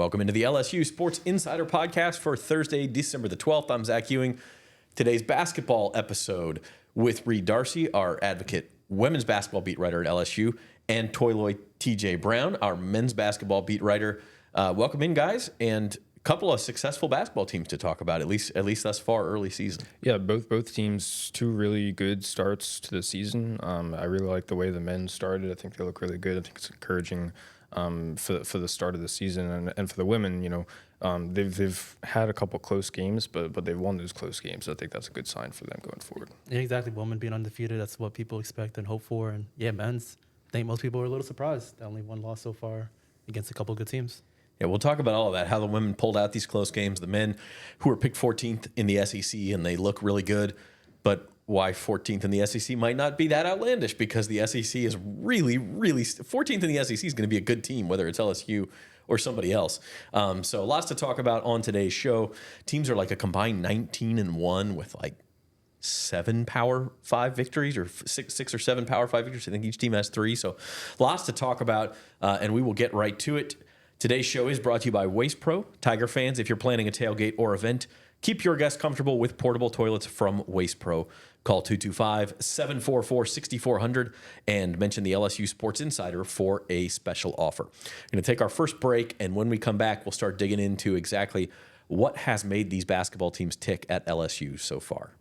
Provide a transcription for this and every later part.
Welcome into the LSU Sports Insider podcast for Thursday, December the 12th. I'm Zach Ewing. Today's basketball episode with Reed Darcey, our advocate women's basketball beat writer at LSU, and Toyloy TJ Brown, our men's basketball beat writer. Welcome in, guys, and a couple of successful basketball teams to talk about, at least thus far, early season. Yeah, both teams, two really good starts to the season. I really like the way the men started. I think they look really good. I think it's encouraging for the start of the season, and for the women, they've had a couple close games, but they've won those close games. So I think that's a good sign for them going forward. Yeah, exactly. Women being undefeated, that's what people expect and hope for. And yeah, men's, I think most people are a little surprised. Only one loss so far against a couple good teams. Yeah, we'll talk about all of that, how the women pulled out these close games, the men who were picked 14th in the SEC, and they look really good, but why 14th in the SEC might not be that outlandish, because the SEC is really 14th in the SEC is going to be a good team, whether it's LSU or somebody else. So lots to talk about on today's show. Teams are like a combined 19-1 with like 7 Power 5 victories, or six or 7 Power 5 victories. I think each team has 3. So lots to talk about, and we will get right to it. Today's show is brought to you by Waste Pro. Tiger fans, if you're planning a tailgate or event, keep your guests comfortable with portable toilets from Waste Pro. Call 225-744-6400 and mention the LSU Sports Insider for a special offer. We're going to take our first break, and when we come back, we'll start digging into exactly what has made these basketball teams tick at LSU so far.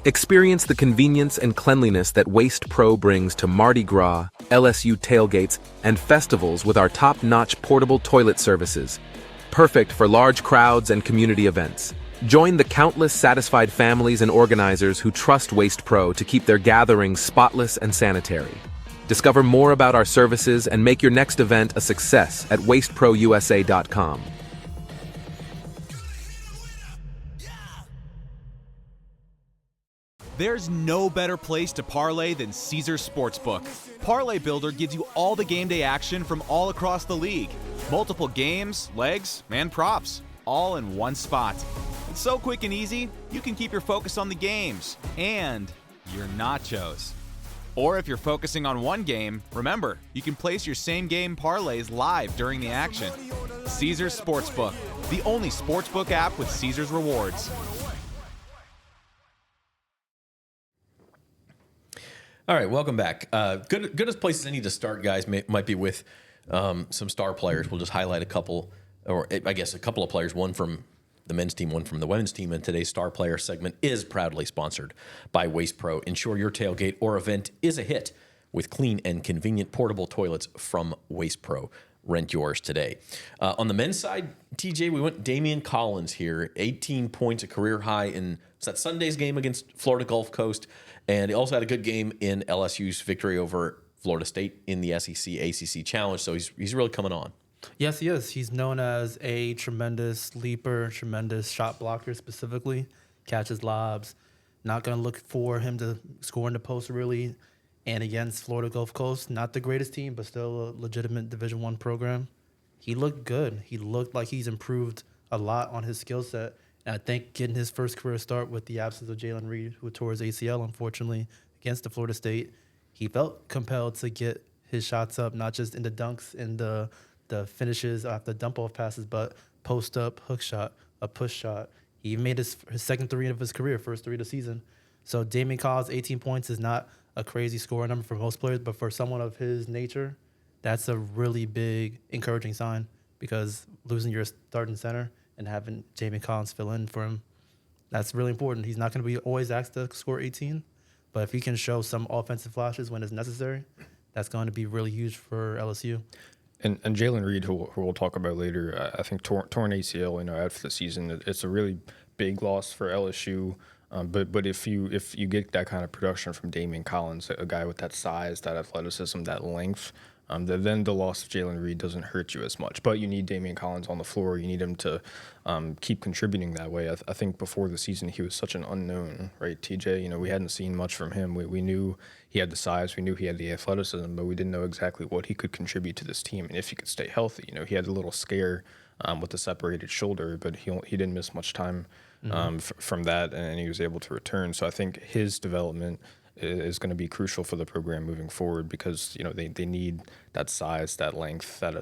Experience the convenience and cleanliness that Waste Pro brings to Mardi Gras, LSU tailgates, and festivals with our top-notch portable toilet services. Perfect for large crowds and community events. Join the countless satisfied families and organizers who trust Waste Pro to keep their gatherings spotless and sanitary. Discover more about our services and make your next event a success at wasteprousa.com. There's no better place to parlay than Caesars Sportsbook. Parlay Builder gives you all the game day action from all across the league. Multiple games, legs, and props, all in one spot. It's so quick and easy, you can keep your focus on the games and your nachos. Or if you're focusing on one game, remember, you can place your same game parlays live during the action. Caesars Sportsbook, the only sportsbook app with Caesars rewards. All right, welcome back. Good as places I need to start, guys, might be with some star players. We'll just highlight a couple, or I guess a couple of players, one from the men's team, one from the women's team, and today's star player segment is proudly sponsored by Waste Pro. Ensure your tailgate or event is a hit with clean and convenient portable toilets from Waste Pro. Rent yours today. On the men's side, TJ, we went Damian Collins here, 18 points, a career high in that Sunday's game against Florida Gulf Coast, and he also had a good game in LSU's victory over Florida State in the SEC ACC Challenge, so he's really coming on. Yes, he is. He's known as a tremendous leaper, tremendous shot blocker specifically, catches lobs. Not going to look for him to score in the post really. And against Florida Gulf Coast, not the greatest team, but still a legitimate Division I program. He looked good. He looked like he's improved a lot on his skill set. And I think getting his first career start with the absence of Jalen Reed, who tore his ACL, unfortunately, against the Florida State, he felt compelled to get his shots up, not just in the dunks and the finishes after dump-off passes, but post-up, hook shot, a push shot. He even made his second 3 of his career, first 3 of the season. So Damian Collins, 18 points is not a crazy scoring number for most players, but for someone of his nature, that's a really big, encouraging sign, because losing your starting center and having Damian Collins fill in for him, that's really important. He's not going to be always asked to score 18, but if he can show some offensive flashes when it's necessary, that's going to be really huge for LSU. And Jalen Reed, who we'll talk about later, I think torn ACL, out for the season. It's a really big loss for LSU. But if you get that kind of production from Damian Collins, a guy with that size, that athleticism, that length, then the loss of Jalen Reed doesn't hurt you as much. But you need Damian Collins on the floor. You need him to keep contributing that way. I think before the season he was such an unknown, right, TJ? We hadn't seen much from him. We knew he had the size, we knew he had the athleticism, but we didn't know exactly what he could contribute to this team and if he could stay healthy. He had a little scare with the separated shoulder, but he didn't miss much time from that, and he was able to return. So I think his development is going to be crucial for the program moving forward because, they need that size, that length, that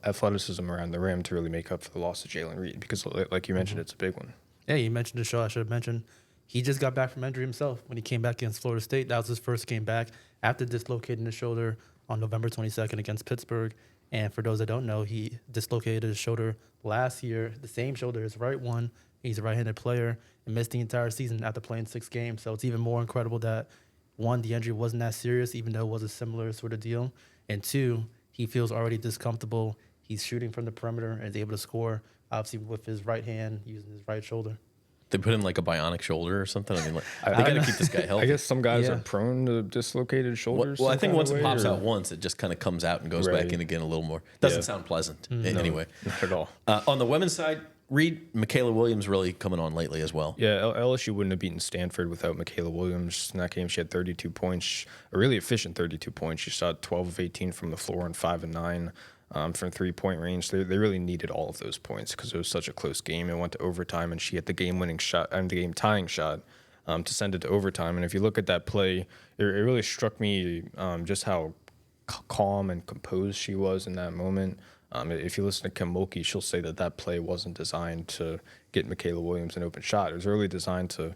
athleticism around the rim to really make up for the loss of Jalen Reed because, like you mentioned, it's a big one. Yeah, you mentioned the show. I should have mentioned he just got back from injury himself when he came back against Florida State. That was his first game back after dislocating his shoulder on November 22nd against Pittsburgh. And for those that don't know, he dislocated his shoulder last year, the same shoulder, his right one. He's a right-handed player and missed the entire season after playing 6 games. So it's even more incredible that, one, the injury wasn't that serious, even though it was a similar sort of deal. And 2, he feels already discomfortable. He's shooting from the perimeter and is able to score, obviously, with his right hand using his right shoulder. They put in like a bionic shoulder or something. I mean, they got to keep this guy healthy. I guess some guys are prone to dislocated shoulders. Well, I think once it pops out once, it just kind of comes out and goes back in again a little more. Doesn't sound pleasant anyway. Not at all. On the women's side, Reed, Michaela Williams really coming on lately as well. Yeah, LSU wouldn't have beaten Stanford without Michaela Williams. In that game, she had 32 points, a really efficient 32 points. She shot 12 of 18 from the floor and 5 of 9 from 3-point range. They really needed all of those points because it was such a close game. It went to overtime, and she hit the game-winning shot and the game-tying shot to send it to overtime. And if you look at that play, it really struck me just how calm and composed she was in that moment. If you listen to Kim Mulkey, she'll say that play wasn't designed to get Michaela Williams an open shot. It was really designed to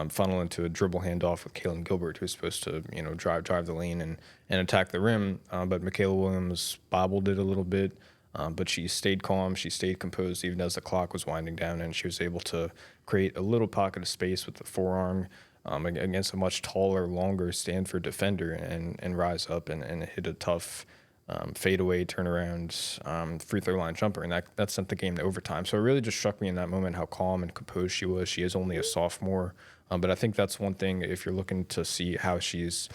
funnel into a dribble handoff with Kaylin Gilbert, who's supposed to drive the lane and attack the rim. But Michaela Williams bobbled it a little bit, but she stayed calm, she stayed composed even as the clock was winding down, and she was able to create a little pocket of space with the forearm against a much taller, longer Stanford defender and rise up and hit a tough fadeaway turnaround free throw line jumper, and that sent the game to overtime. So it really just struck me in that moment how calm and composed she was. She is only a sophomore, but I think that's one thing if you're looking to see how she's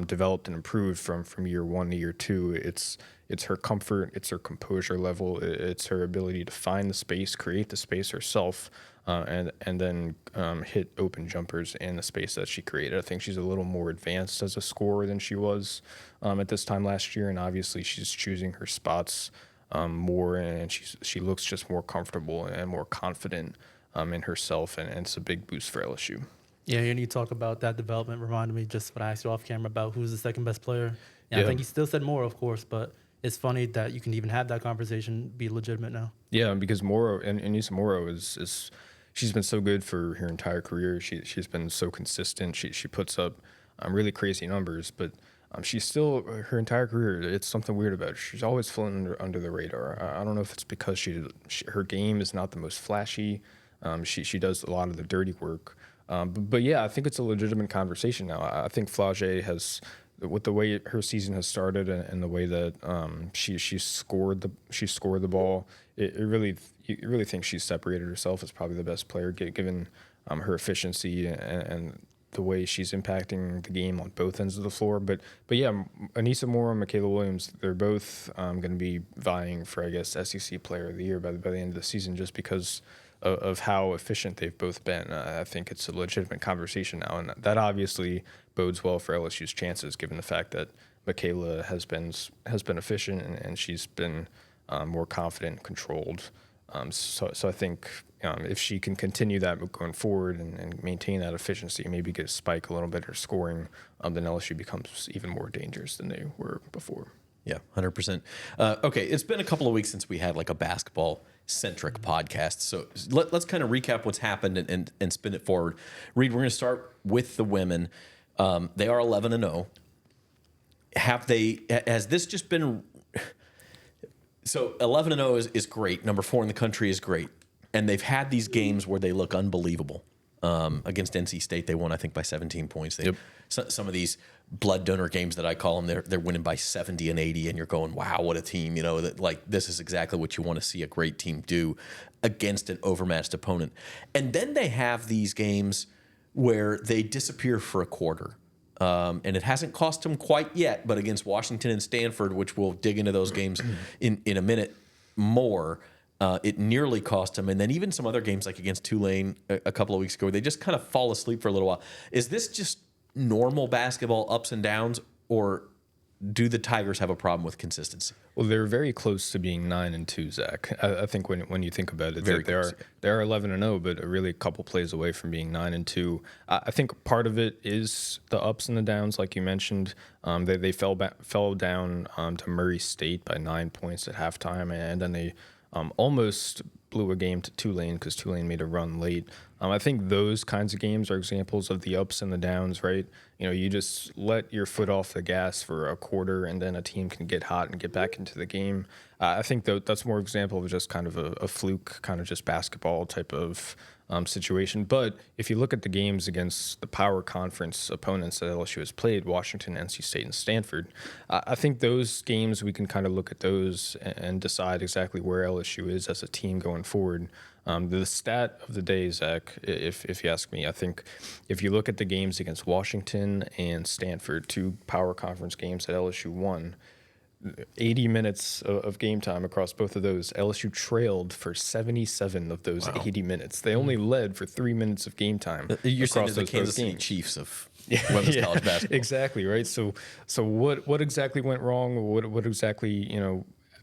developed and improved from year 1 to year 2. It's her comfort, it's her composure level, it's her ability to find the space, create the space herself, and then hit open jumpers in the space that she created. I think she's a little more advanced as a scorer than she was at this time last year, and obviously she's choosing her spots more, and she looks just more comfortable and more confident in herself, and it's a big boost for LSU. Yeah, and you talk about that development reminded me just when I asked you off camera about who's the second best player. And I think he still said Morrow, of course, but it's funny that you can even have that conversation be legitimate now. Yeah, because Morrow and Anissa Morrow is she's been so good for her entire career. She's been so consistent. She puts up really crazy numbers, but she's still her entire career. It's something weird about her. She's always flown under the radar. I don't know if it's because her game is not the most flashy. She does a lot of the dirty work. But yeah, I think it's a legitimate conversation now. I think Flau'jae has, with the way her season has started and the way that she scored the ball, you really think she's separated herself as probably the best player given her efficiency and the way she's impacting the game on both ends of the floor. But yeah, Anissa Morrow and Michaela Williams, they're both going to be vying for, I guess, SEC Player of the Year by the end of the season just because of how efficient they've both been. I think it's a legitimate conversation now, and that obviously bodes well for LSU's chances, given the fact that Michaela has been efficient and she's been more confident, controlled. So I think if she can continue that going forward and maintain that efficiency, maybe get a spike a little bit in her scoring, then LSU becomes even more dangerous than they were before. Yeah, 100%. Okay, it's been a couple of weeks since we had like a basketball-centric podcast. So let's kind of recap what's happened and spin it forward. Reed, we're going to start with the women. They are 11-0. Has this just been... So 11-0 is great. Number 4 in the country is great. And they've had these games where they look unbelievable. Against NC State, they won, I think, by 17 points. Some of these blood donor games that I call them, they're winning by 70 and 80, and you're going, wow, what a team. This is exactly what you want to see a great team do against an overmatched opponent. And then they have these games where they disappear for a quarter. And it hasn't cost them quite yet, but against Washington and Stanford, which we'll dig into those games in a minute more, it nearly cost them. And then even some other games like against Tulane a couple of weeks ago, they just kind of fall asleep for a little while. Is this just normal basketball ups and downs, or do the Tigers have a problem with consistency? Well, they're very close to being 9-2, Zach. I think when you think about it, Very they close, are 11-0, but really a couple plays away from being 9-2. I think part of it is the ups and the downs, like you mentioned. They fell down to Murray State by 9 points at halftime, and then they almost blew a game to Tulane because Tulane made a run late. I think those kinds of games are examples of the ups and the downs, right? You just let your foot off the gas for a quarter, and then a team can get hot and get back into the game. I think that's more example of just kind of a fluke, kind of just basketball type of situation. But if you look at the games against the power conference opponents that LSU has played, Washington, NC State, and Stanford, I think those games, we can kind of look at those and decide exactly where LSU is as a team going forward. The stat of the day, Zach, if you ask me, I think if you look at the games against Washington and Stanford, two power conference games that LSU won, 80 minutes of game time across both of those. LSU trailed for 77 of those 80 minutes. They only led for 3 minutes of game time. You're saying across the those Kansas City games. Chiefs of women's college basketball. Exactly, right? So what exactly went wrong? What exactly,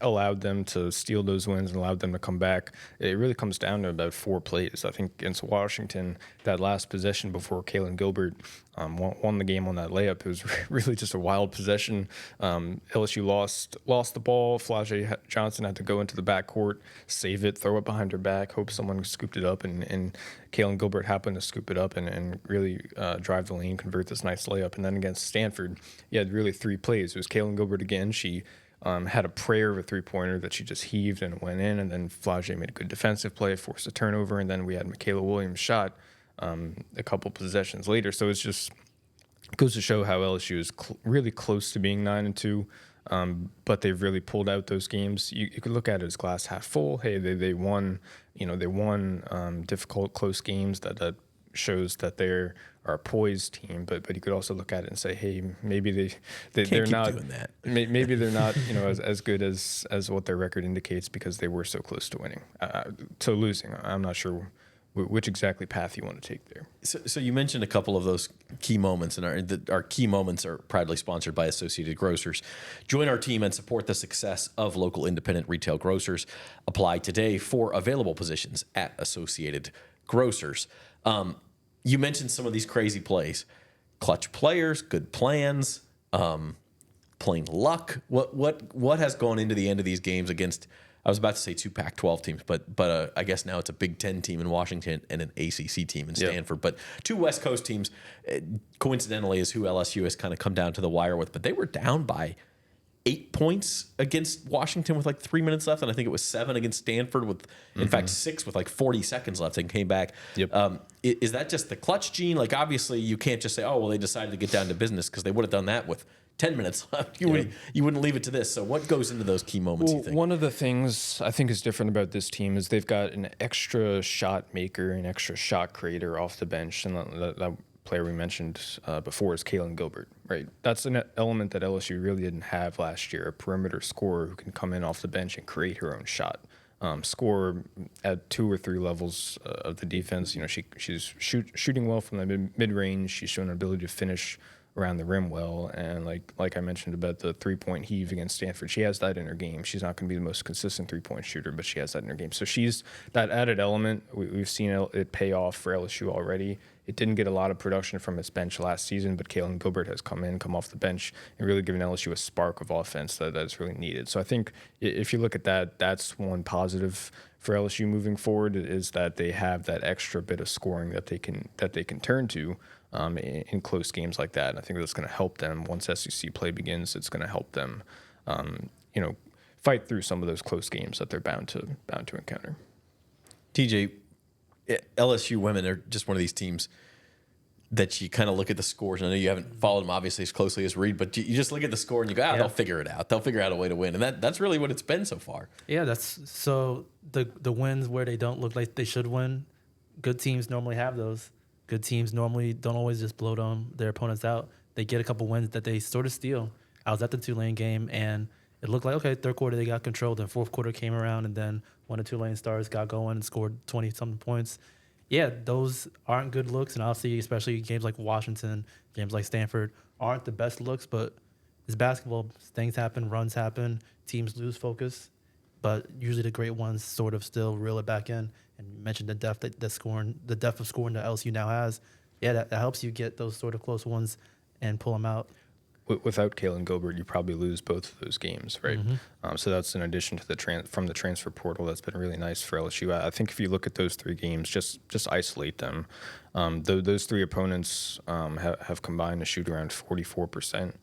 allowed them to steal those wins and allowed them to come back? It really comes down to about 4 plays. I think against Washington, that last possession before Kalen Gilbert won the game on that layup, it was really just a wild possession. LSU lost the ball. Flau'jae Johnson had to go into the backcourt, save it, throw it behind her back, hope someone scooped it up, and Kalen Gilbert happened to scoop it up and really drive the lane, convert this nice layup. And then against Stanford, you had really 3 plays. It was Kalen Gilbert again. She had a prayer of a 3-pointer that she just heaved and it went in, and then Flau'jae made a good defensive play, forced a turnover, and then we had Michaela Williams' shot a couple possessions later. So it goes to show how LSU is really close to being 9-2, but they've really pulled out those games. You could look at it as glass half full. Hey, they won. They won difficult, close games that shows that they're a poised team, but you could also look at it and say, hey, maybe they're not doing that. Maybe they're not as good as what their record indicates because they were so close to winning, to losing. I'm not sure which exactly path you want to take there. So you mentioned a couple of those key moments, and our key moments are proudly sponsored by Associated Grocers. Join our team and support the success of local independent retail grocers. Apply today for available positions at Associated Grocers. You mentioned some of these crazy plays, clutch players, good plans, plain luck. What has gone into the end of these games against? I was about to say 2 Pac-12 teams, but I guess now it's a Big Ten team in Washington and an ACC team in Stanford. Yep. But 2 West Coast teams, coincidentally, is who LSU has kind of come down to the wire with. But they were down by 8 points against Washington with like 3 minutes left, and I think it was 7 against Stanford with, in fact, 6 with like 40 seconds left and came back. Yep. Is that just the clutch gene? Like, obviously, you can't just say, oh, well, they decided to get down to business, because they would have done that with 10 minutes left. You wouldn't leave it to this. So what goes into those key moments, you think? One of the things I think is different about this team is they've got an extra shot maker, an extra shot creator off the bench, and that player we mentioned before is Kalen Gilbert, right? That's an element that LSU really didn't have last year, a perimeter scorer who can come in off the bench and create her own shot. Score at 2 or 3 levels of the defense. She's shooting well from the mid-range. She's shown an ability to finish around the rim well, and like I mentioned about the 3-point heave against Stanford, she has that in her game. She's not going to be the most consistent 3-point shooter, but she has that in her game. So she's that added element. We've seen it pay off for LSU already. It didn't get a lot of production from its bench last season, but Kalen Gilbert has come off the bench, and really given LSU a spark of offense that is really needed. So I think if you look at that, that's one positive for LSU moving forward, is that they have that extra bit of scoring that they can turn to in close games like that. And I think that's going to help them once SEC play begins. It's going to help them, fight through some of those close games that they're bound to encounter. TJ, LSU women are just one of these teams that you kind of look at the scores. And I know you haven't followed them obviously as closely as Reed, but you just look at the score and you go, they'll figure it out. They'll figure out a way to win. And that's really what it's been so far. Yeah, that's so the wins where they don't look like they should win. Good teams normally have those. Good teams normally don't always just blow their opponents out. They get a couple wins that they sort of steal. I was at the Tulane game, and it looked like, okay, third quarter they got control. Then fourth quarter came around, and then one of Tulane stars got going and scored 20-something points. Yeah, those aren't good looks, and obviously, especially games like Washington, games like Stanford, aren't the best looks, but it's basketball. Things happen, runs happen, teams lose focus, but usually the great ones sort of still reel it back in. And you mentioned the depth the depth of scoring that LSU now has. Yeah, that helps you get those sort of close ones and pull them out. Without Kalen Gilbert, you probably lose both of those games, right? Mm-hmm. So that's in addition to from the transfer portal. That's been really nice for LSU. I think if you look at those 3 games, just isolate them. Those 3 opponents have combined to shoot around 44%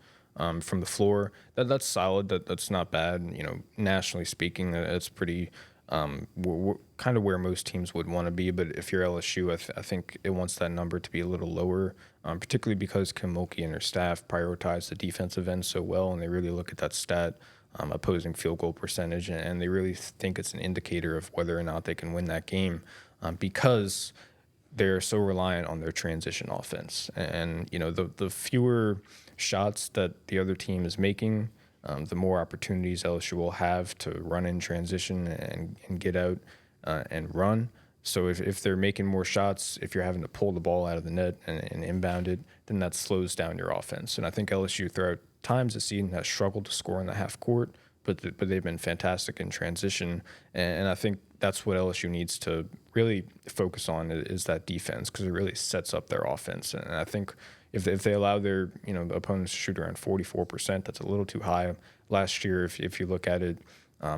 from the floor. That's solid. That's not bad. Nationally speaking, that's pretty. We're kind of where most teams would want to be, but if you're LSU, I think it wants that number to be a little lower, particularly because Kim Mulkey and her staff prioritize the defensive end so well, and they really look at that stat, opposing field goal percentage, and they really think it's an indicator of whether or not they can win that game, because they're so reliant on their transition offense. And the fewer shots that the other team is making, the more opportunities LSU will have to run in transition and get out and run. So if they're making more shots, if you're having to pull the ball out of the net and inbound it, then that slows down your offense. And I think LSU throughout times this season has struggled to score in the half court, but they've been fantastic in transition. And I think that's what LSU needs to really focus on is that defense, because it really sets up their offense. And I think if they allow their opponents to shoot around 44%, that's a little too high. Last year, if you look at it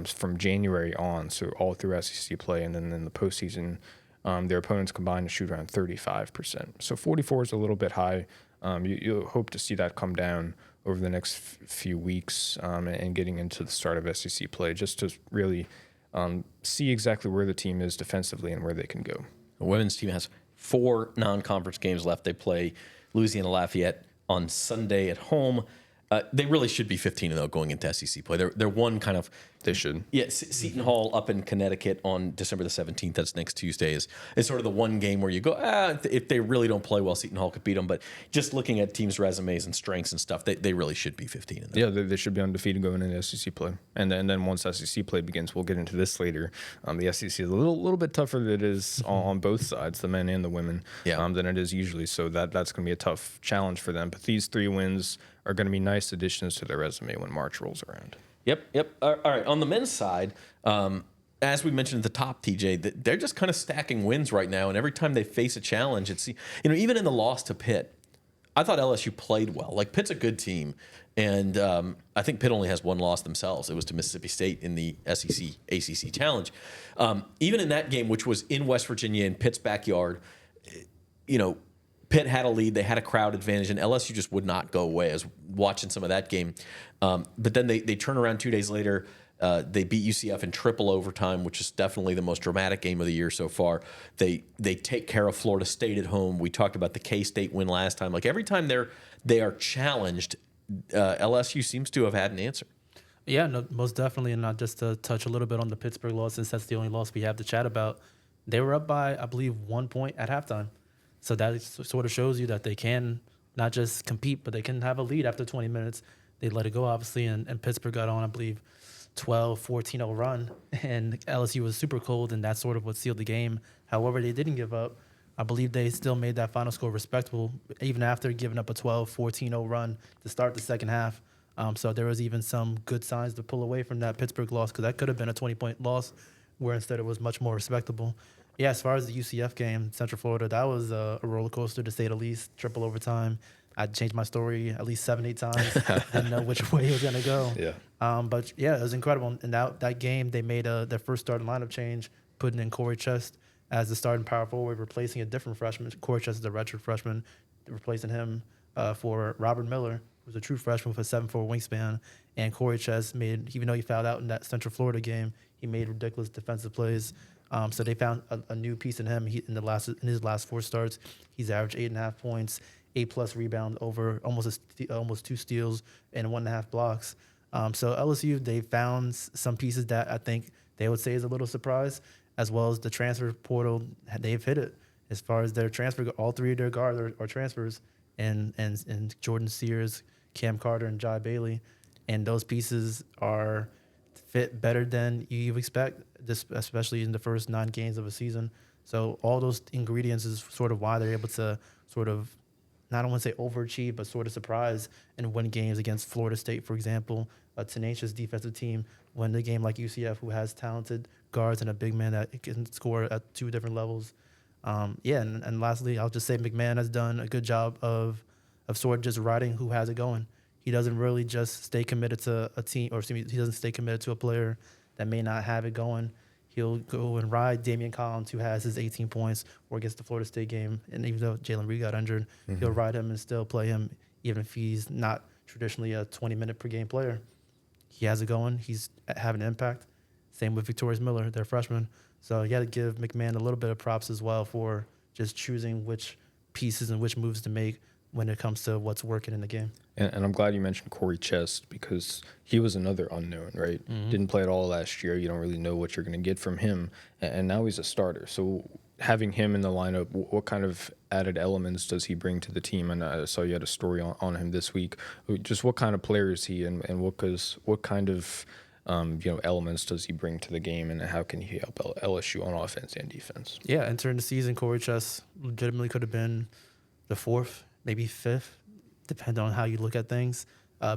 from January on, so all through SEC play, and then in the postseason, their opponents combined to shoot around 35%. So 44 is a little bit high. You hope to see that come down over the next few weeks and getting into the start of SEC play, just to really see exactly where the team is defensively and where they can go. The women's team has 4 non-conference games left. They play Louisiana Lafayette on Sunday at home. They really should be 15-0 going into SEC play. They're one kind of. They should. Yeah, Seton Hall up in Connecticut on December the 17th. That's next Tuesday. Is sort of the one game where you go, if they really don't play well, Seton Hall could beat them. But just looking at teams' resumes and strengths and stuff, they really should be 15-0. Yeah, they should be undefeated going into SEC play. And then once SEC play begins, we'll get into this later. The SEC is a little bit tougher than it is on both sides, the men and the women, than it is usually. So that's going to be a tough challenge for them. But these 3 wins are going to be nice additions to their resume when March rolls around. Yep. All right. On the men's side, as we mentioned at the top, TJ, they're just kind of stacking wins right now. And every time they face a challenge, it's even in the loss to Pitt, I thought LSU played well. Like, Pitt's a good team, and I think Pitt only has 1 loss themselves. It was to Mississippi State in the SEC ACC Challenge. Even in that game, which was in West Virginia in Pitt's backyard, Pitt had a lead. They had a crowd advantage, and LSU just would not go away. I was watching some of that game. But then they turn around 2 days later. They beat UCF in triple overtime, which is definitely the most dramatic game of the year so far. They take care of Florida State at home. We talked about the K-State win last time. Like, every time they are challenged, LSU seems to have had an answer. Yeah, no, most definitely. And not just to touch a little bit on the Pittsburgh loss, since that's the only loss we have to chat about. They were up by, I believe, 1 point at halftime. So that sort of shows you that they can not just compete, but they can have a lead after 20 minutes. They let it go, obviously, and Pittsburgh got on, I believe, 14-0 run, and LSU was super cold, and that's sort of what sealed the game. However, they didn't give up. I believe they still made that final score respectable, even after giving up a 14-0 run to start the second half. So there was even some good signs to pull away from that Pittsburgh loss, because that could have been a 20-point loss, where instead it was much more respectable. Yeah, as far as the UCF game, Central Florida, that was a roller coaster, to say the least. Triple overtime. I changed my story at least 7-8 times. Didn't know which way it was going to go. Yeah. But, yeah, it was incredible. And that game, they made their first starting lineup change, putting in Corey Chest as the starting power forward, replacing a different freshman. Corey Chest is a redshirt freshman, replacing him for Robert Miller, who's a true freshman with a 7'4" wingspan. And Corey Chest made, even though he fouled out in that Central Florida game, he made ridiculous defensive plays. So they found a new piece in him. In his last 4 starts, he's averaged 8.5 points, 8+ rebounds, over almost 2 steals and 1.5 blocks. So LSU, they found some pieces that I think they would say is a little surprise, as well as the transfer portal. They've hit it as far as their transfer. All 3 of their guards are transfers, and Jordan Sears, Cam Carter, and Jai Bailey, and those pieces are fit better than you expect, especially in the first 9 games of a season. So all those ingredients is sort of why they're able to sort of not I want to say overachieve, but sort of surprise and win games against Florida State, for example, a tenacious defensive team. Win the game like UCF, who has talented guards and a big man that can score at 2 different levels. And lastly, I'll just say McMahon has done a good job of sort of just riding who has it going. He doesn't really just stay committed to a team, or excuse me, he doesn't stay committed to a player that may not have it going. He'll go and ride Damian Collins, who has his 18 points, or against the Florida State game. And even though Jalen Reed got injured, he'll ride him and still play him, even if he's not traditionally a 20-minute per game player. He has it going. He's having an impact. Same with Victorious Miller, their freshman. So you got to give McMahon a little bit of props as well for just choosing which pieces and which moves to make when it comes to what's working in the game. And I'm glad you mentioned Corey Chest, because he was another unknown, right? Didn't play at all last year. You don't really know what you're going to get from him. And now he's a starter. So having him in the lineup, what kind of added elements does he bring to the team? And I saw you had a story on him this week. Just what kind of player is he, and what kind of elements does he bring to the game, and how can he help LSU on offense and defense? Yeah, entering the season, Corey Chess legitimately could have been the 4th, maybe 5th, depending on how you look at things.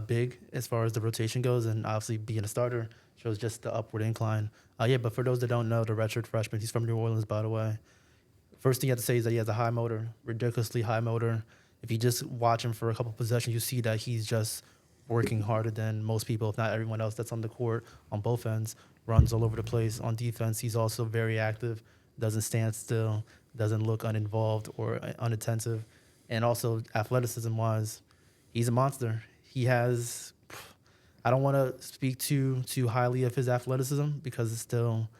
Big as far as the rotation goes, and obviously being a starter shows just the upward incline. But for those that don't know, the redshirt freshman, he's from New Orleans, by the way. First thing you have to say is that he has a high motor, ridiculously high motor. If you just watch him for a couple possessions, you see that he's just working harder than most people, if not everyone else that's on the court on both ends. Runs all over the place. On defense, he's also very active, doesn't stand still, doesn't look uninvolved or unattentive. And also athleticism-wise, he's a monster. He has, I don't want to speak too highly of his athleticism, because it's still,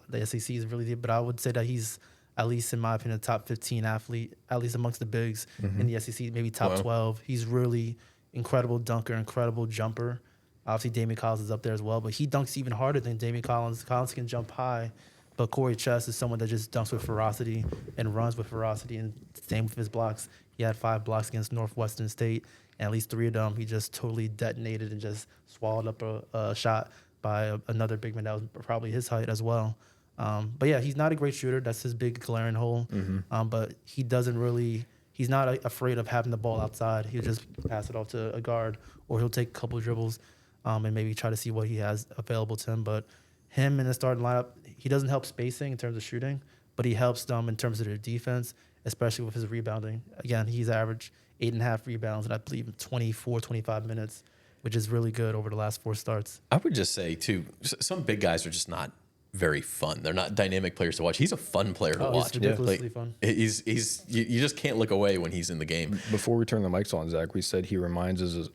the SEC is really deep, but I would say that he's, at least in my opinion, a top 15 athlete, at least amongst the bigs in the SEC, maybe top 12. He's really incredible dunker, incredible jumper. Obviously, Damian Collins is up there as well, but he dunks even harder than Damian Collins. Collins can jump high, but Corey Chess is someone that just dunks with ferocity and runs with ferocity, and same with his blocks. He had 5 blocks against Northwestern State, and at least 3 of them he just totally detonated and just swallowed up a shot by another big man that was probably his height as well. But yeah, he's not a great shooter. That's his big glaring hole. But he doesn't really, he's not afraid of having the ball outside. He'll just pass it off to a guard, or he'll take a couple of dribbles and maybe try to see what he has available to him. But him in the starting lineup, he doesn't help spacing in terms of shooting, but he helps them in terms of their defense, especially with his rebounding. Again, he's averaged 8.5 rebounds in, I believe, 24, 25 minutes, which is really good over the last 4 starts. I would just say, too, some big guys are just not very fun. They're not dynamic players to watch. He's a fun player to watch. He's ridiculously fun. He's you just can't look away when he's in the game. Before we turn the mics on, Zach, we said he reminds us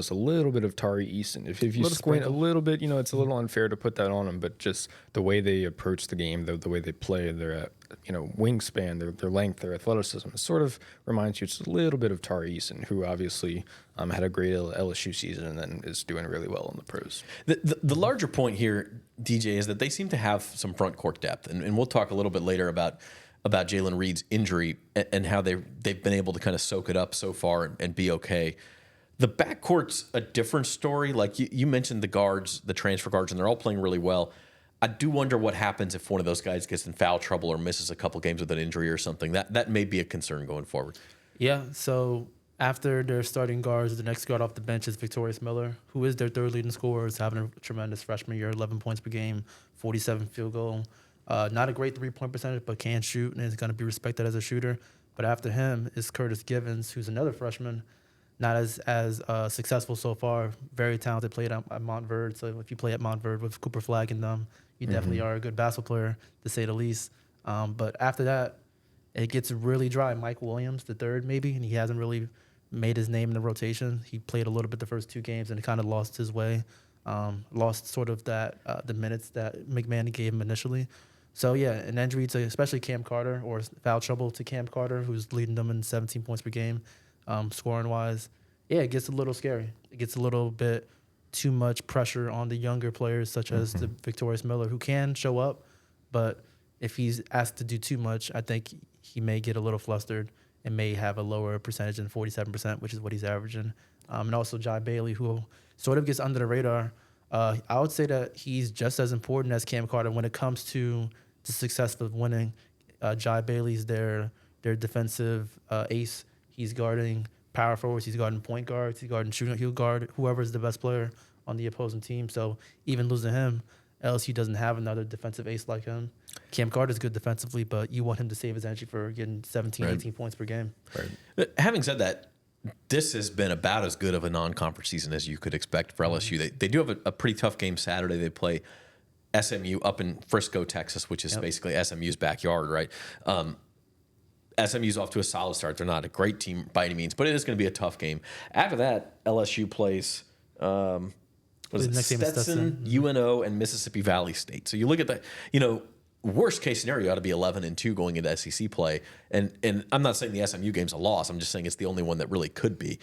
a little bit of Tari Eason. If you squint a little bit, it's a little unfair to put that on him, but just the way they approach the game, the way they play, their wingspan, their length, their athleticism, it sort of reminds you just a little bit of Tari Eason, who obviously had a great LSU season and then is doing really well in the pros. The larger point here, DJ, is that they seem to have some front court depth, and we'll talk a little bit later about Jalen Reed's injury and how they've been able to kind of soak it up so far and be okay. The backcourt's a different story. Like you mentioned, the guards, the transfer guards, and they're all playing really well. I do wonder what happens if one of those guys gets in foul trouble or misses a couple games with an injury or something. That may be a concern going forward. Yeah, so after their starting guards, the next guard off the bench is Victorious Miller, who is their 3rd leading scorer, is having a tremendous freshman year, 11 points per game, 47 field goal. Not a great 3-point percentage, but can shoot and is going to be respected as a shooter. But after him is Curtis Givens, who's another freshman, not as successful so far. Very talented, played at Montverde. So if you play at Montverde with Cooper Flagg and them, you definitely are a good basketball player, to say the least. But after that, it gets really dry. Mike Williams, the 3rd maybe, and he hasn't really made his name in the rotation. He played a little bit the first 2 games and kind of lost his way, lost sort of that the minutes that McMahon gave him initially. So, yeah, an injury to especially Cam Carter, or foul trouble to Cam Carter, who's leading them in 17 points per game, scoring-wise. Yeah, it gets a little scary. It gets a little bit too much pressure on the younger players, such as the Victorious Miller, who can show up, but if he's asked to do too much, I think he may get a little flustered and may have a lower percentage than 47%, which is what he's averaging. And also Jai Bailey, who sort of gets under the radar. I would say that he's just as important as Cam Carter when it comes to the success of winning. Jai Bailey's their defensive ace. He's guarding power forwards. He's guarding point guards. He's guarding shooting. He'll guard whoever's the best player on the opposing team. So even losing him, LSU doesn't have another defensive ace like him. Cam Carter's good defensively, but you want him to save his energy for getting 17, 18 points per game. Right. Having said that, this has been about as good of a non-conference season as you could expect for LSU. They do have a pretty tough game Saturday. They play SMU up in Frisco, Texas, which is basically SMU's backyard, right? SMU's off to a solid start. They're not a great team by any means, but it is going to be a tough game. After that, LSU plays Stetson, UNO, and Mississippi Valley State. So you look at that, worst case scenario ought to be 11-2 going into SEC play. And I'm not saying the SMU game's a loss. I'm just saying it's the only one that really could be.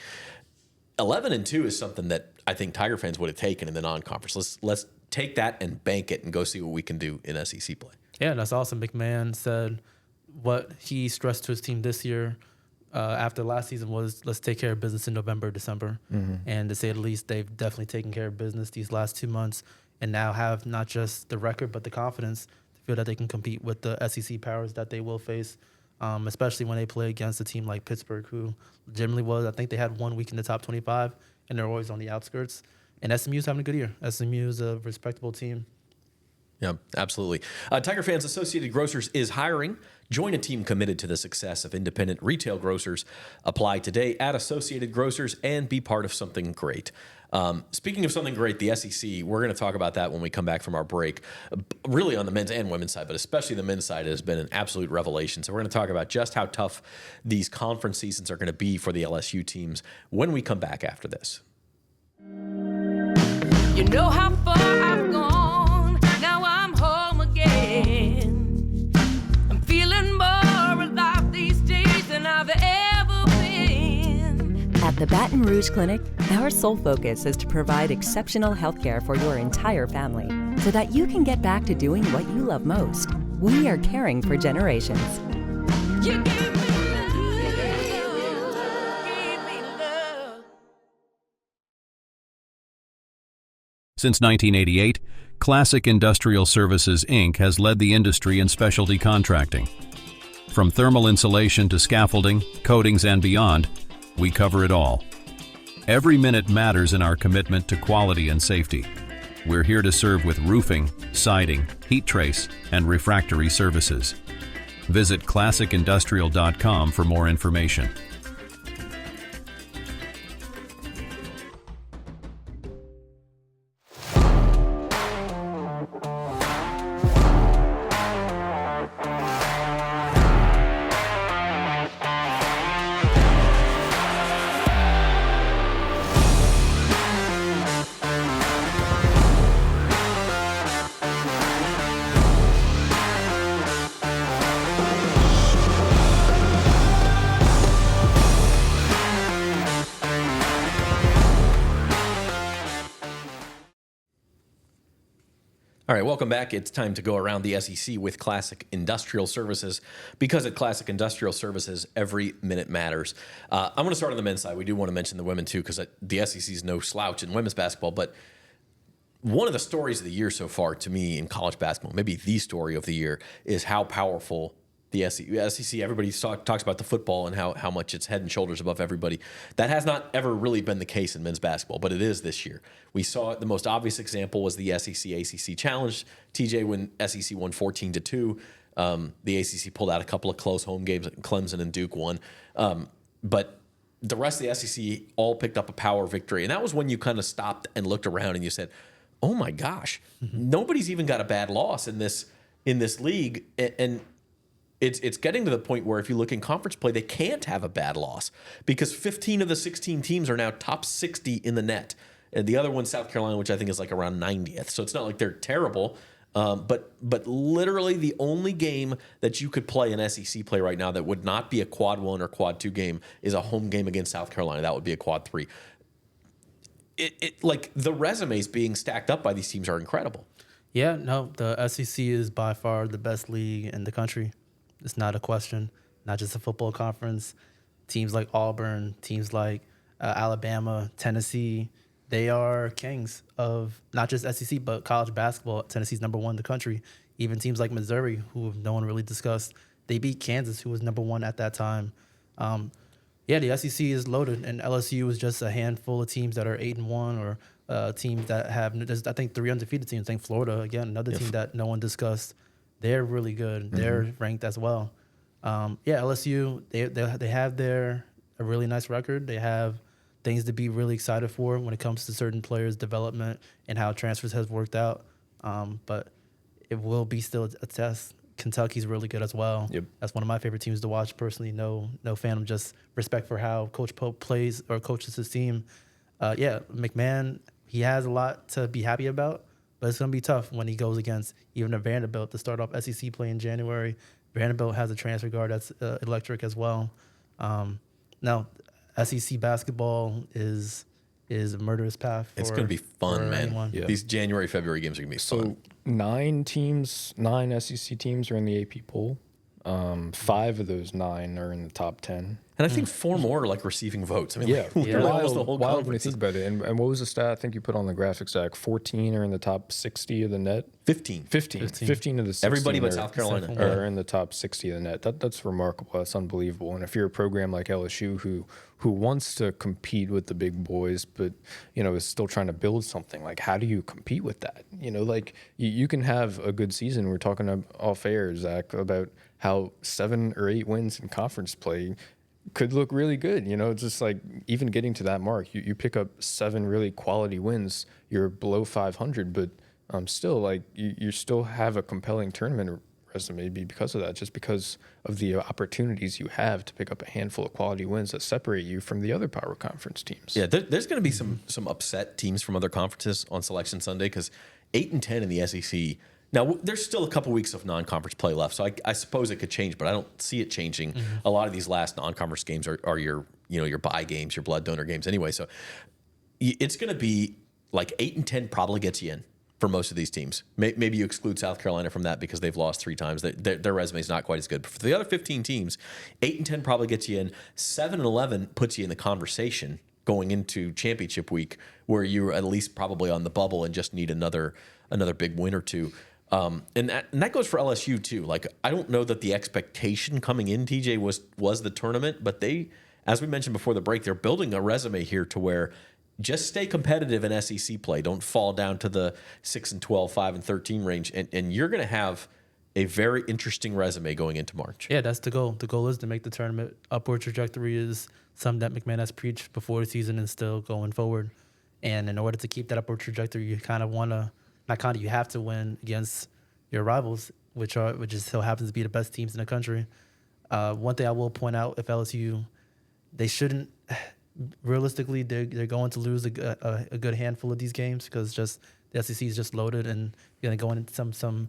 11-2 is something that I think Tiger fans would have taken in the non-conference. Let's take that and bank it and go see what we can do in SEC play. Yeah, that's awesome. McMahon said what he stressed to his team this year after last season was let's take care of business in November, December. And to say the least, they've definitely taken care of business these last 2 months and now have not just the record but the confidence to feel that they can compete with the SEC powers that they will face, especially when they play against a team like Pittsburgh, who generally was, I think they had 1 week in the top 25, and they're always on the outskirts. And SMU's having a good year. SMU's a respectable team. Yeah, absolutely. Tiger Fans Associated Grocers is hiring. Join a team committed to the success of independent retail grocers. Apply today at Associated Grocers and be part of something great. Speaking of something great, the SEC, we're going to talk about that when we come back from our break. Really on the men's and women's side, but especially the men's side has been an absolute revelation. So we're going to talk about just how tough these conference seasons are going to be for the LSU teams when we come back after this. You know how far I've gone, now I'm home again. I'm feeling more alive these days than I've ever been. At the Baton Rouge Clinic, our sole focus is to provide exceptional health care for your entire family so that you can get back to doing what you love most. We are caring for generations. You gave me love. Since 1988, Classic Industrial Services, Inc. has led the industry in specialty contracting. From thermal insulation to scaffolding, coatings, and beyond, we cover it all. Every minute matters in our commitment to quality and safety. We're here to serve with roofing, siding, heat trace, and refractory services. Visit classicindustrial.com for more information. All right, welcome back. It's time to go around the SEC with Classic Industrial Services, because at Classic Industrial Services, every minute matters. I'm going to start on the men's side. We do want to mention the women too, because the SEC is no slouch in women's basketball. But one of the stories of the year so far to me in college basketball, maybe the story of the year, is how powerful the SEC, everybody talks about the football and how much it's head and shoulders above everybody. That has not ever really been the case in men's basketball, but it is this year. We saw the most obvious example was the SEC-ACC Challenge. TJ, when SEC won 14-2, the ACC pulled out a couple of close home games. Clemson and Duke won. But the rest of the SEC all picked up a power victory. And that was when you kind of stopped and looked around and you said, oh my gosh, nobody's even got a bad loss in this league. And it's getting to the point where if you look in conference play, they can't have a bad loss because 15 of the 16 teams are now top 60 in the net. And the other one, South Carolina, which I think is like around 90th. So it's not like they're terrible. But literally the only game that you could play in SEC play right now that would not be a quad 1 or quad 2 game is a home game against South Carolina. That would be a quad 3. Like the resumes being stacked up by these teams are incredible. Yeah, no, the SEC is by far the best league in the country. It's not a question. Not just a football conference. Teams like Auburn, teams like Alabama, Tennessee, they are kings of not just SEC, but college basketball. Tennessee's number 1 in the country. Even teams like Missouri, who no one really discussed, they beat Kansas, who was number 1 at that time. Yeah, the SEC is loaded, and LSU is just a handful of teams that are 8-1 or teams that have, I think, 3 undefeated teams. I think Florida, again, another team that no one discussed. They're really good. They're ranked as well. LSU, they have a really nice record. They have things to be really excited for when it comes to certain players' development and how transfers has worked out. But it will be still a test. Kentucky's really good as well. Yep. That's one of my favorite teams to watch personally. No fandom, just respect for how Coach Pope plays or coaches his team. McMahon, he has a lot to be happy about, but it's going to be tough when he goes against even a Vanderbilt to start off SEC play in January. Vanderbilt has a transfer guard that's electric as well. Now, SEC basketball is a murderous path. It's going to be fun, man. Anyone. Yeah. These January, February games are going to be fun. So 9 SEC teams are in the AP poll. 5 of those 9 are in the top 10. And I think 4 more are like receiving votes. I mean, literally almost the whole Wild when you conference. think about it. And what was the stat I think you put on the graphics, Zach? 14 are in the top 60 of the net. 15. 15 of the 16 Everybody but are- South Carolina. are in the top 60 of the net. That's remarkable. That's unbelievable. And if you're a program like LSU who wants to compete with the big boys, but is still trying to build something, like how do you compete with that? Like you can have a good season. We're talking off air, Zach, about how 7 or 8 wins in conference play could look really good. Just like even getting to that mark, you pick up 7 really quality wins, you're below 500, but still, like you still have a compelling tournament resume because of that, just because of the opportunities you have to pick up a handful of quality wins that separate you from the other power conference teams. Yeah, there's going to be some upset teams from other conferences on Selection Sunday because 8-10 in the SEC. Now, there's still a couple weeks of non-conference play left, so I suppose it could change, but I don't see it changing. A lot of these last non-conference games are your bye games, your blood donor games anyway. So it's going to be like 8-10 probably gets you in for most of these teams. Maybe you exclude South Carolina from that because they've lost 3 times. Their resume is not quite as good. But for the other 15 teams, 8-10 probably gets you in. 7-11 puts you in the conversation going into championship week, where you're at least probably on the bubble and just need another big win or two. And that goes for LSU too. Like, I don't know that the expectation coming in, TJ, was the tournament, but they, as we mentioned before the break, they're building a resume here to where just stay competitive in SEC play. Don't fall down to the 6-12, 5-13 range, and you're going to have a very interesting resume going into March. Yeah, that's the goal. The goal is to make the tournament. Upward trajectory is something that McMahon has preached before the season and still going forward. And in order to keep that upward trajectory, you kind of want to, you have to win against your rivals, which still happens to be the best teams in the country. One thing I will point out, if LSU, they shouldn't, realistically, they're going to lose a good handful of these games because just the SEC is just loaded and you're going to go into some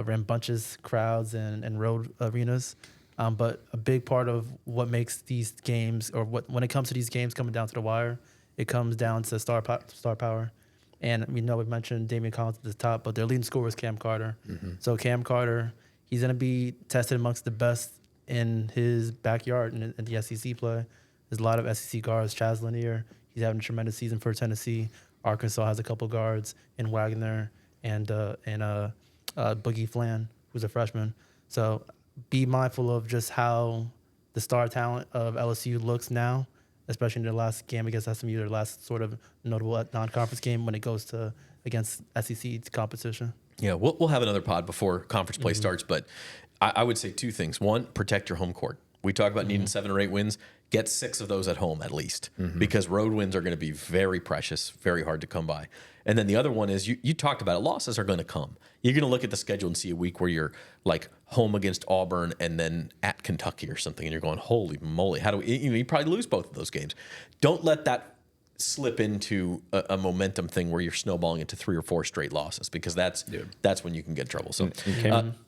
rambunctious crowds and road arenas. But a big part of what makes these games, or when it comes to these games coming down to the wire, it comes down to star power. And we mentioned Damian Collins at the top, but their leading scorer is Cam Carter. So Cam Carter, he's going to be tested amongst the best in his backyard in the SEC play. There's a lot of SEC guards. Chaz Lanier, he's having a tremendous season for Tennessee. Arkansas has a couple guards in Wagner and Boogie Flan, who's a freshman. So be mindful of just how the star talent of LSU looks now, especially in their last game against SMU, their last sort of notable non-conference game when it goes to against SEC competition. Yeah, we'll have another pod before conference play starts, but I would say 2 things. One, protect your home court. We talk about needing 7 or 8 wins. Get 6 of those at home at least, because road wins are going to be very precious, very hard to come by. And then the other one is you talked about it. Losses are going to come. You're going to look at the schedule and see a week where you're like home against Auburn and then at Kentucky or something, and you're going, holy moly, how do we? You probably lose both of those games. Don't let that slip into a momentum thing where you're snowballing into 3 or 4 straight losses, because that's when you can get in trouble. So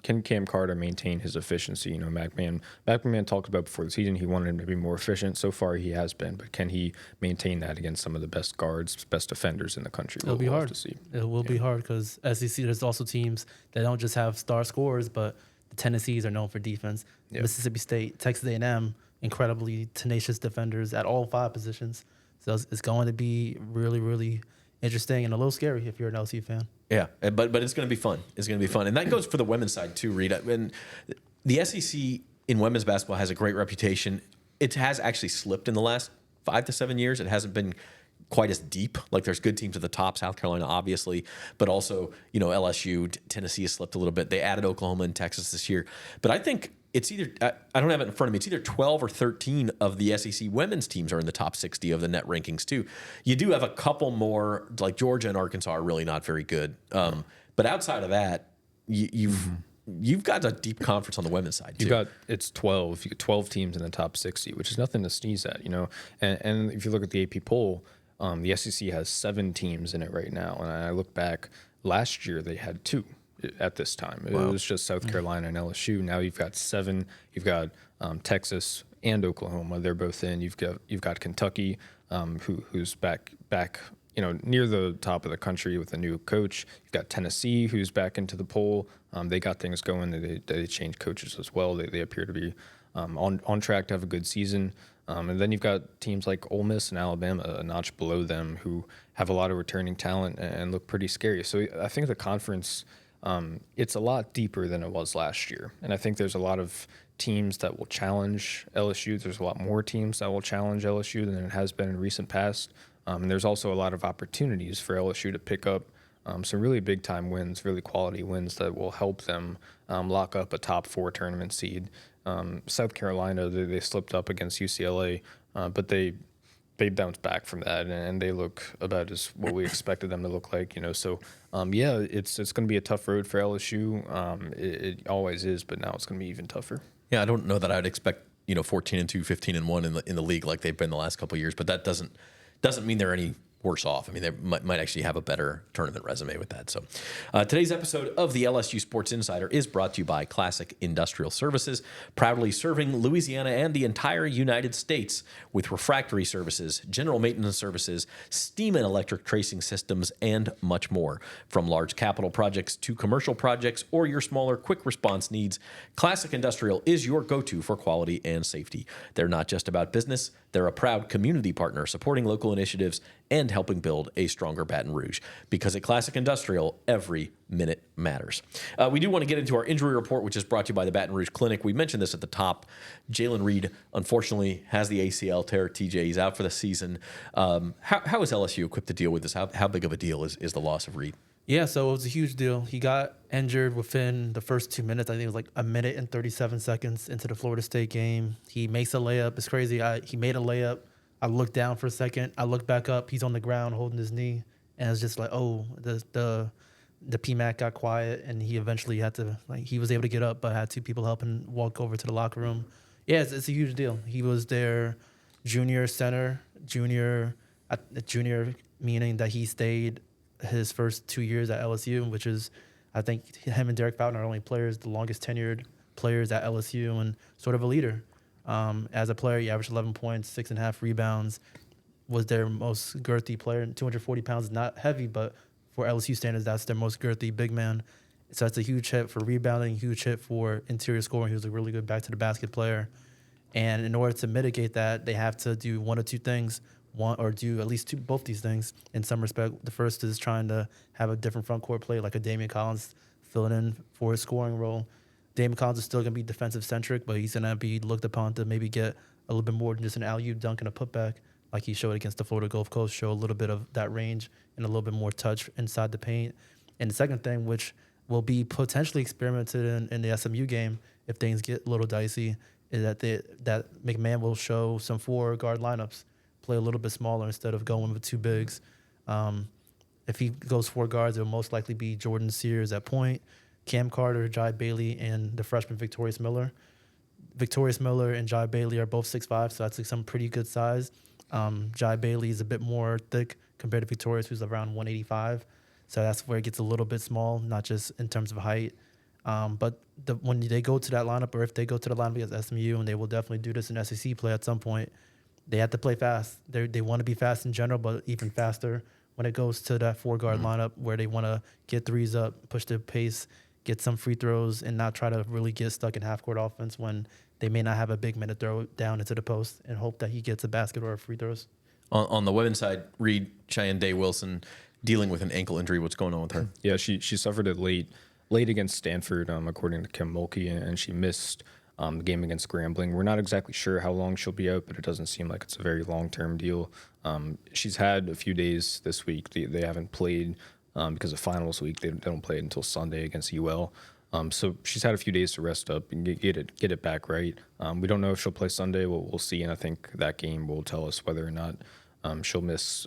can Cam Carter maintain his efficiency? McMahon talked about before the season he wanted him to be more efficient. So far he has been, but can he maintain that against some of the best guards, best defenders in the country? It'll be hard to see. It will be hard because SEC, there's also teams that don't just have star scorers, but the Tennessees are known for defense. Mississippi State, Texas A&M, incredibly tenacious defenders at all 5 positions. So it's going to be really, really interesting and a little scary if you're an LSU fan. Yeah, but it's going to be fun. It's going to be fun. And that goes for the women's side too, Reed. And the SEC in women's basketball has a great reputation it has actually slipped in the last 5 to 7 years. It hasn't been quite as deep. Like there's good teams at the top, South Carolina, obviously, but also, LSU, Tennessee has slipped a little bit. They added Oklahoma and Texas this year. But I think it's either, I don't have it in front of me, it's either 12 or 13 of the SEC women's teams are in the top 60 of the net rankings too. You do have a couple more, like Georgia and Arkansas are really not very good. But outside of that, you've got a deep conference on the women's side too. It's 12. You got 12 teams in the top 60, which is nothing to sneeze at, And if you look at the AP poll, the SEC has 7 teams in it right now. And I look back last year, they had 2 at this time. Wow. It was just South Carolina and LSU. Now you've got 7. You've got Texas and Oklahoma. They're both in. You've got Kentucky, who's back near the top of the country with a new coach. You've got Tennessee, who's back into the poll. They got things going. They changed coaches as well. They appear to be on track to have a good season. And then you've got teams like Ole Miss and Alabama, a notch below them, who have a lot of returning talent and look pretty scary. So I think the conference, it's a lot deeper than it was last year. And I think there's a lot of teams that will challenge LSU. There's a lot more teams that will challenge LSU than it has been in recent past. And there's also a lot of opportunities for LSU to pick up some really big-time wins, really quality wins that will help them lock up a top 4 tournament seed. South Carolina, they slipped up against UCLA, but they bounced back from that, and they look about as what we expected them to look like. So it's going to be a tough road for LSU. It always is, but now it's going to be even tougher. Yeah, I don't know that I'd expect 14-2, 15-1 in the league like they've been the last couple of years, but that doesn't mean they're any worse off. I mean, they might actually have a better tournament resume with that. So today's episode of the LSU Sports Insider is brought to you by Classic Industrial Services, proudly serving Louisiana and the entire United States with refractory services, general maintenance services, steam and electric tracing systems, and much more. From large capital projects to commercial projects or your smaller quick response needs, Classic Industrial is your go-to for quality and safety. They're not just about business, they're a proud community partner supporting local initiatives and helping build a stronger Baton Rouge. Because at Classic Industrial, every minute matters. We do want to get into our injury report, which is brought to you by the Baton Rouge Clinic. We mentioned this at the top. Jalen Reed, unfortunately, has the ACL tear. TJ, he's out for the season. How is LSU equipped to deal with this? How big of a deal is the loss of Reed? Yeah, so it was a huge deal. He got injured within the first 2 minutes. I think it was like a minute and 37 seconds into the Florida State game. He makes a layup. It's crazy. He made a layup. I looked down for a second. I looked back up. He's on the ground holding his knee. And it's just like, the PMAC got quiet, and he eventually had to, he was able to get up, but had 2 people helping walk over to the locker room. Yeah, it's a huge deal. He was their junior center, junior meaning that he stayed his first 2 years at LSU, which is, I think, him and Derek Fountain are only players, the longest tenured players at LSU, and sort of a leader. As a player, he averaged 11 points, 6.5 rebounds, was their most girthy player. 240 pounds is not heavy, but for LSU standards, that's their most girthy big man. So that's a huge hit for rebounding, huge hit for interior scoring. He was a really good back-to-the-basket player. And in order to mitigate that, they have to do one or two things. Do at least both these things in some respect. The first is trying to have a different front court play, like a Damian Collins filling in for his scoring role. Damian Collins is still going to be defensive centric, but he's going to be looked upon to maybe get a little bit more than just an alley-oop dunk and a putback, like he showed against the Florida Gulf Coast. Show a little bit of that range and a little bit more touch inside the paint. And the second thing, which will be potentially experimented in the SMU game if things get a little dicey, is that McMahon will show some 4 guard lineups. Play a little bit smaller instead of going with 2 bigs. If he goes 4 guards, it'll most likely be Jordan Sears at point, Cam Carter, Jai Bailey, and the freshman Victorious Miller. Victorious Miller and Jai Bailey are both 6'5", so that's like some pretty good size. Jai Bailey is a bit more thick compared to Victorious, who's around 185. So that's where it gets a little bit small, not just in terms of height. But when they go to that lineup, or if they go to the lineup against SMU, and they will definitely do this in SEC play at some point, they have to play fast. They want to be fast in general, but even faster when it goes to that 4-guard lineup where they want to get threes up, push the pace, get some free throws, and not try to really get stuck in half-court offense when they may not have a big man to throw down into the post and hope that he gets a basket or free throws. On the women's side, Reed, Cheyenne Day-Wilson dealing with an ankle injury. What's going on with her? Yeah, she suffered it late against Stanford, according to Kim Mulkey, and she missed the game against Grambling. We're not exactly sure how long she'll be out, but it doesn't seem like it's a very long-term deal. She's had a few days this week. They haven't played because of finals week. They don't play it until Sunday against UL. So she's had a few days to rest up and get it back right. We don't know if she'll play Sunday. We'll see, and I think that game will tell us whether or not she'll miss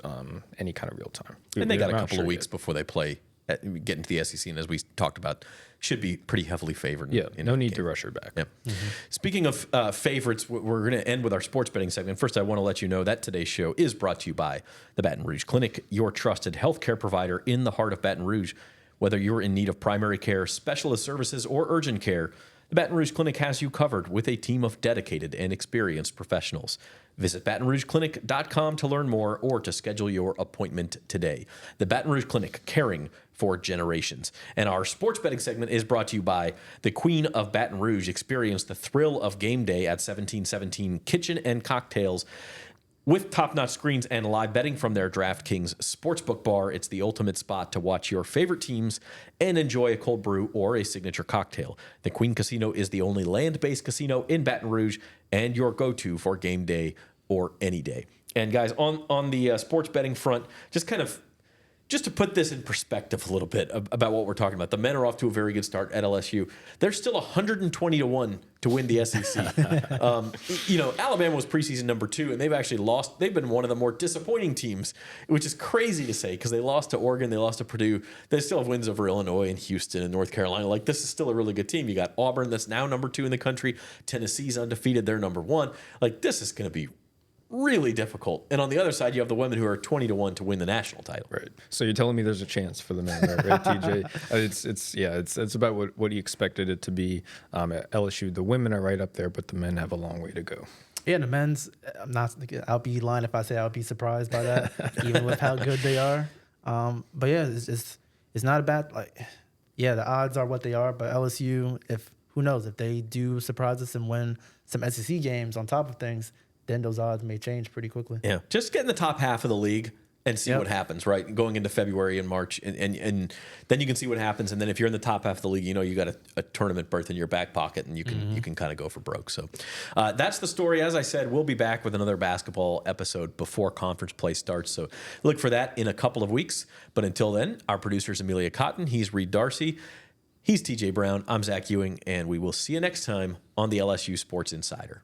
any kind of real time. And they got a couple of weeks before they play, get into the SEC, and as we talked about, should be pretty heavily favored. Yeah, no need to rush her back. Yeah. Speaking of favorites, we're going to end with our sports betting segment. First, I want to let you know that today's show is brought to you by the Baton Rouge Clinic, your trusted healthcare provider in the heart of Baton Rouge. Whether you're in need of primary care, specialist services, or urgent care, the Baton Rouge Clinic has you covered with a team of dedicated and experienced professionals. Visit BatonRougeClinic.com to learn more or to schedule your appointment today. The Baton Rouge Clinic, caring for generations. And our sports betting segment is brought to you by the Queen of Baton Rouge. Experience the thrill of game day at 1717 Kitchen and Cocktails. With top-notch screens and live betting from their DraftKings Sportsbook bar, it's the ultimate spot to watch your favorite teams and enjoy a cold brew or a signature cocktail. The Queen Casino is the only land-based casino in Baton Rouge and your go-to for game day or any day. And guys, on the sports betting front, just to put this in perspective a little bit about what we're talking about, the men are off to a very good start at LSU. They're still 120-1 to win the SEC. Alabama was preseason number 2, and they've actually lost. They've been one of the more disappointing teams, which is crazy to say because they lost to Oregon, they lost to Purdue. They still have wins over Illinois and Houston and North Carolina. Like, this is still a really good team. You got Auburn, that's now number 2 in the country. Tennessee's undefeated. They're number 1. Like, this is going to be really difficult. And on the other side, you have the women who are 20-1 to win the national title. Right. So you're telling me there's a chance for the men, right, TJ? It's about what you expected it to be at LSU. The women are right up there, but the men have a long way to go. Yeah, the men's, I'll be lying if I say I'll be surprised by that, even with how good they are. But yeah, it's not a bad, the odds are what they are, but LSU, who knows, if they do surprise us and win some SEC games on top of things, then those odds may change pretty quickly. Yeah, just get in the top half of the league and see what happens, right? Going into February and March, and then you can see what happens. And then if you're in the top half of the league, you got a tournament berth in your back pocket, and you can kind of go for broke. So that's the story. As I said, we'll be back with another basketball episode before conference play starts. So look for that in a couple of weeks. But until then, our producer is Amelia Cotton. He's Reed Darcey. He's TJ Brown. I'm Zach Ewing, and we will see you next time on the LSU Sports Insider.